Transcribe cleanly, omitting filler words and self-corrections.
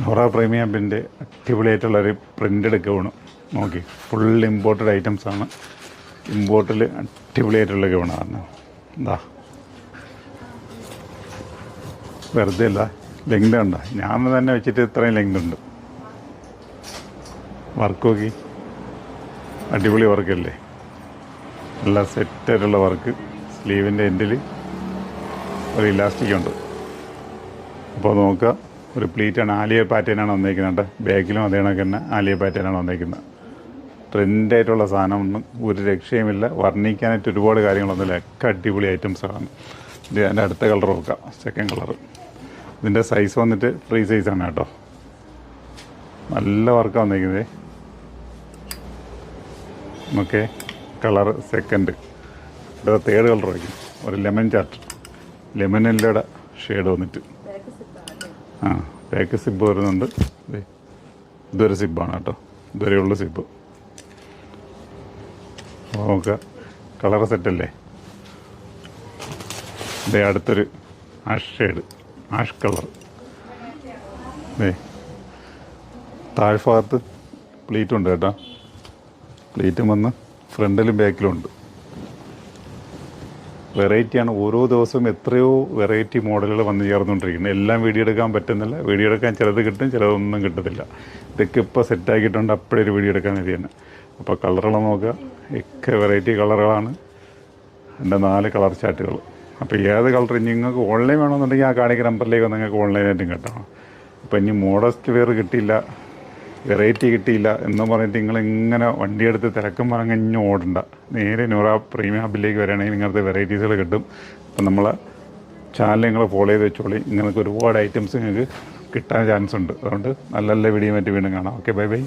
നൊറ പ്രീമിയത്തിൻ്റെ അടിപൊളിയായിട്ടുള്ളൊരു printed gown നോക്കി. Full imported ഐറ്റംസാണ്. ഇമ്പോർട്ടിൽ അടിപൊളിയായിട്ടുള്ള ഗൗണാണ്. എന്താ വെറുതെ അല്ല, ലെങ്ത് ഉണ്ട്. ഞാൻ തന്നെ വെച്ചിട്ട് ഇത്രയും ലെങ്ത് ഉണ്ട്. വർക്ക് നോക്കി, അടിപൊളി വർക്കല്ലേ, നല്ല സെറ്റായിട്ടുള്ള വർക്ക്. സ്ലീവിൻ്റെ എൻഡിൽ ഒരു ഇലാസ്റ്റിക് ഉണ്ട്. അപ്പോൾ നോക്കുക, ഒരു പ്ലീറ്റാണ്. ആലിയ പാറ്റേണാണ് വന്നേക്കുന്നത്. ബാക്കിലും അതേ കണക്ക് തന്നെ ആലിയ പാറ്റേണാണ് വന്നേക്കുന്നത്. ട്രെൻഡായിട്ടുള്ള സാധനമൊന്നും ഒരു രക്ഷയുമില്ല. വർണ്ണിക്കാനായിട്ട് ഒരുപാട് കാര്യങ്ങളൊന്നുമില്ല. ഒക്കെ അടിപൊളി ഐറ്റംസാണ്. ഇത് അതിൻ്റെ അടുത്ത കളർ നോക്കാം, സെക്കൻഡ് കളർ. ഇതിൻ്റെ സൈസ് വന്നിട്ട് ഫ്രീ സൈസാണ് കേട്ടോ. നല്ല വർക്കാണ് വന്നേക്കുന്നത്. Okay, colour second. ഇവിടെ തേർഡ് കളർ വയ്ക്കും. ഒരു ലെമൺ ചാർട്ട്, ലെമൺ എല്ലയുടെ ഷെയ്ഡ് വന്നിട്ട്. ബാക്ക് സിബ് വരുന്നുണ്ട്. ഇതൊരു സിബാണ് കേട്ടോ, ഇതുവരെയുള്ള സിബ്. നോക്കുക, കളർ സെറ്റല്ലേ. ഇതേ അടുത്തൊരു ആഷ് ഷെയ്ഡ്, ആഷ് കളർ. താഴ്ഭാഗത്ത് പ്ലീറ്റും ഉണ്ട് കേട്ടോ. പ്ലീറ്റും വന്ന് ഫ്രണ്ടിലും ബാക്കിലും ഉണ്ട്. വെറൈറ്റിയാണ്. ഓരോ ദിവസവും എത്രയോ വെറൈറ്റി മോഡലുകൾ വന്ന് ചേർന്നുകൊണ്ടിരിക്കുന്നത്. എല്ലാം വീഡിയോ എടുക്കാൻ പറ്റുന്നില്ല. വീഡിയോ എടുക്കാൻ ചിലത് കിട്ടും, ചിലതൊന്നും കിട്ടത്തില്ല. ഇതൊക്കെ ഇപ്പോൾ സെറ്റാക്കിയിട്ടുണ്ട്, അപ്പോഴൊരു വീഡിയോ എടുക്കാൻ മതിയാണ്. അപ്പോൾ കളറുകൾ നോക്കുക, ഒക്കെ വെറൈറ്റി കളറുകളാണ്. എൻ്റെ 4 കളർ ചാർട്ടുകൾ. അപ്പോൾ ഏത് കളർ നിങ്ങൾക്ക് ഓൺലൈൻ വേണമെന്നുണ്ടെങ്കിൽ ആ കാണിക്കുന്ന നമ്പറിലേക്ക് നിങ്ങൾക്ക് ഓൺലൈനായിട്ടും കിട്ടണം. അപ്പോൾ ഇനി മോഡസ്റ്റ് വെയർ കിട്ടിയില്ല, വെറൈറ്റി കിട്ടിയില്ല എന്ന് പറഞ്ഞിട്ട് നിങ്ങളിങ്ങനെ വണ്ടിയെടുത്ത് തിരക്കും പറഞ്ഞ് ഓടണ്ട. നേരെ നൂറ പ്രീമിയം ഹബിലേക്ക് വരികയാണെങ്കിൽ നിങ്ങൾക്ക് വെറൈറ്റീസുകൾ കിട്ടും. അപ്പം നമ്മളെ ചാനൽ നിങ്ങൾ ഫോളോ ചെയ്ത് വെച്ചോളി. നിങ്ങൾക്ക് ഒരുപാട് ഐറ്റംസ് നിങ്ങൾക്ക് കിട്ടാൻ ചാൻസ് ഉണ്ട്. അതുകൊണ്ട് നല്ല നല്ല വീഡിയോ മറ്റ് വീണ്ടും കാണാം. Okay, bye bye.